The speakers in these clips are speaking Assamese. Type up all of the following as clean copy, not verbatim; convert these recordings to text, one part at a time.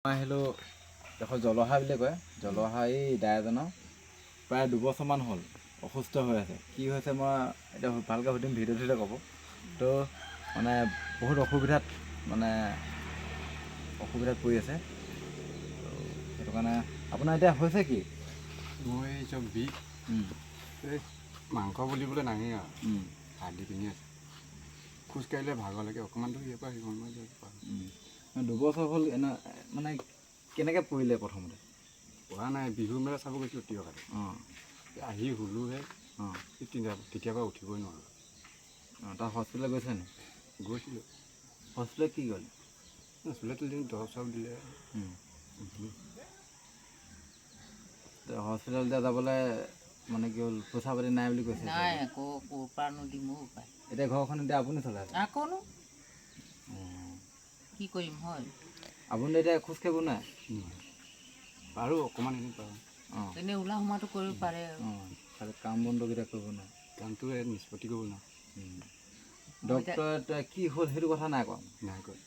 আহিলোঁ এখন জলহা বুলি কয়। জলহা এই দাইজনৰ প্ৰায় 2 বছৰমান হ'ল অসুস্থ হৈ আছে। কি হৈছে মই এতিয়া ভালকৈ সুধিম, ভিডিঅ'টোতে ক'ব। তো মানে বহুত অসুবিধাত পৰি আছে। তো সেইটো কাৰণে আপোনাৰ এতিয়া হৈছে কি? মই চব বিষ মাংস বুলিবলৈ নাহেই আৰু হাত দি পিনি আছে। খোজকাঢ়িলে ভাগৰ লাগে, অকণমানটো ইয়াৰ পৰা সিমান মই যাব পাৰোঁ। 2 বছৰ হ'ল মানে কেনেকৈ পৰিলে প্ৰথমতে? পৰা নাই, বিহু মেলা চাব গৈছিলোঁ তিয়কাতে। আহি শুলোহে তেতিয়াৰ উঠিবই নোৱাৰোঁ। তাৰ হস্পিটেলত গৈছে নি? গৈছিলোঁ। হস্পিটেলত কি কৰিলে? হস্পিটেলত দৰৱ চৰৱ দিলে। হস্পিটেলত যাবলৈ মানে কি হ'ল, পইচা পাতি নাই বুলি কৈছে? নাই, আকৌ ক'ৰ পৰানো দিম উপায়। এতিয়া ঘৰখন এতিয়া আপুনি চলাই আছে? আকৌনো কি কৰিম হয়? আপুনি এতিয়া খোজ কাঢ়িব নোৱাৰে? পাৰোঁ, অকণমান এনে পাৰোঁ। এনেই ওলা সোমাটো কৰিব পাৰে আৰু। খালি কাম বনটোকেইটা কৰিব নোৱাৰে। কামটো নিষ্পত্তি কৰিব নোৱাৰোঁ। ডক্টৰে কি হ'ল সেইটো কথা নাই কোৱা? নাই কয়।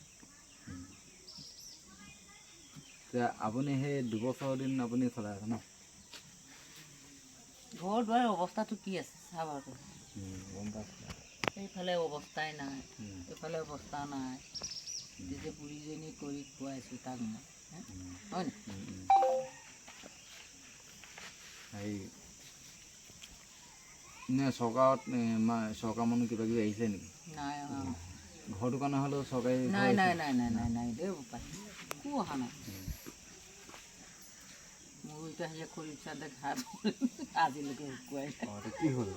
এতিয়া আপুনি সেই 2 বছৰ দিন আপুনি চলাই আছে ন? ঘৰ দুৱাৰ অৱস্থাটো কি আছে চাব আৰু। গম পাইছোঁ। এইফালে অৱস্থাই নাই, এইফালে অৱস্থা নাই। যে বুঢ়ীজনী কৰি খুৱাইছোঁ তাক মই, হয় নাই? হেৰি নে চৰকাৰ মানুহ কিবা কিবি আহিছে নেকি? নাই ঘৰটো কাৰণে হ'লেও চৰকাৰী নাই নাই নাই নাই নাই নাই দেই বোপাই, একো অহা নাই। মোৰ এতিয়া সেই খৰি বিচাৰোঁতে ঘাট আজিলৈকে শুকুৱাই নাই। কি হ'ল?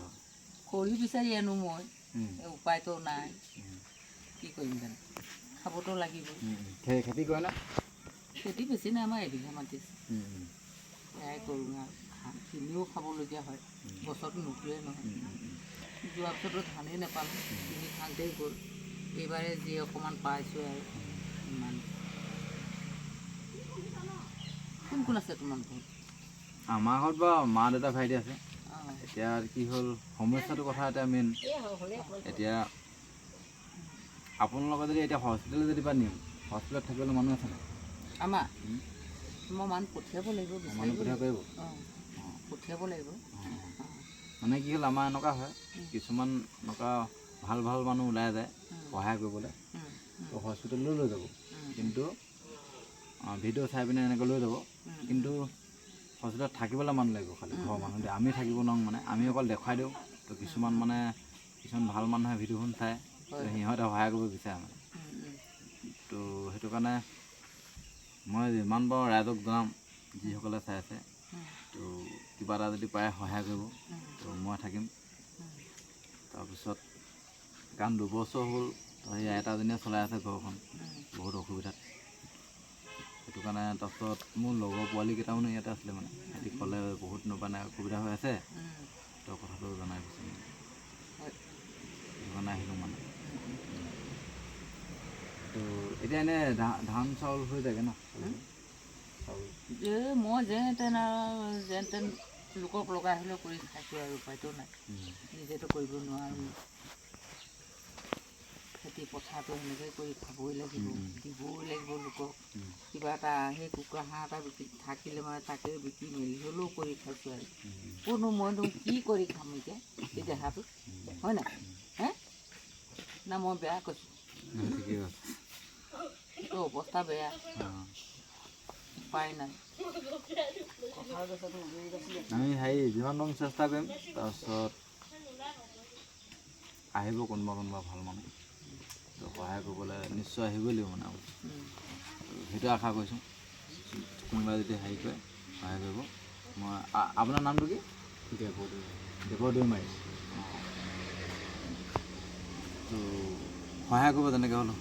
খৰি বিচাৰি আনো মই, উপায়তো নাই। কি কৰিম জানো, খাবতো লাগিব। খেতি কৰে না? খেতি বেছি নাই, আমাৰ এবিঘা মাটি আছে। সেয়াই কৰোঁ আৰু কিনিও খাবলগীয়া হয়, বছৰটো নুঠোৱে নহয়। যোৱা বছৰতো ধানেই নাপালোঁ, কিনি খাওঁতেই গ'ল। এইবাৰে যি অকণমান পাইছোঁ আৰু ইমান। কোন কোন আছে তোমাৰ ঘৰত? আমাৰ ঘৰত বাৰু মা দেউতা ভাইটি আছে। এতিয়া কি হ'ল, সমস্যাটোৰ কথা এতিয়া মেইন, এতিয়া আপোনালোকে যদি এতিয়া হস্পিটেলত যদি নিম, হস্পিটেলত থাকিবলৈ মানুহ আছে নাই? আমাৰ মই মানুহ পঠিয়াব লাগিব, মানুহ পঠিয়াব পাৰিব? পঠিয়াব লাগিব। মানে কি হ'ল, আমাৰ এনেকুৱা হয়, কিছুমান এনেকুৱা ভাল ভাল মানুহ ওলাই যায় সহায় কৰিবলৈ, তো হস্পিটেললৈ লৈ যাব। কিন্তু ভিডিঅ' চাই পিনে এনেকৈ লৈ যাব, কিন্তু হস্পিটেলত থাকিবলৈ মানুহ লাগিব, খালি ঘৰৰ মানুহ। আমি থাকিব নোৱাৰোঁ, মানে আমি অকল দেখুৱাই দিওঁ। তো কিছুমান ভাল মানুহে ভিডিঅ'খন চাই, সিহঁতে সহায় কৰিব বিচাৰে মানে। তো সেইটো কাৰণে মই যিমান পাৰোঁ ৰাইজক জনাম, যিসকলে চাই আছে, তো কিবা এটা যদি পাৰে সহায় কৰিব, তো মই থাকিম। তাৰপিছত কাৰণ 2 বছৰ হ'ল, সেই আইতাজনীয়ে চলাই আছে ঘৰখন বহুত অসুবিধাত। সেইটো কাৰণে তাৰপিছত মোৰ লগৰ পোৱালি কেইটামানো ইয়াতে আছিলে, মানে সিহঁতি ক'লে বহুত মানে অসুবিধা হৈ আছে, তো কথাটো জনাই দিছোঁ। সেইটো কাৰণে আহিলোঁ মানে। তো এতিয়া এনেই ধান চাউল হৈ যায়গৈ ন? মই যেন তেন লোকক লগাই হ'লেও কৰি খাইছোঁ আৰু, উপায়তো নাই। নিজেতো কৰিব নোৱাৰোঁ। খেতি পথাৰটো সেনেকৈ কৰি খাবই লাগিব, দিবই লাগিব লোকক। কিবা এটা সেই কুকুৰা হাঁহ এটা থাকিলে মানে তাকে বিকি মেলি হ'লেও কৰি খাইছোঁ আৰু। মইনো কি কৰি খাম এতিয়া এই দেহাটো, হয় নাই? না মই বেয়া কৈছোঁ? এইটো অৱস্থা বেয়া, উপায় নাই। আমি যিমান পাৰোঁ চেষ্টা কৰিম। তাৰপিছত আহিব কোনোবা ভাল মানুহ, তো সহায় কৰিবলৈ নিশ্চয় আহিবই লাগিব মানে। সেইটো আশা কৰিছোঁ, কোনোবাই যদি হেৰি কৰে সহায় কৰিব। মই আপোনাৰ নামটো কি? দেৱৰ দৈমাৰী। তো সহায় কৰিব যেনেকৈ হ'লেও।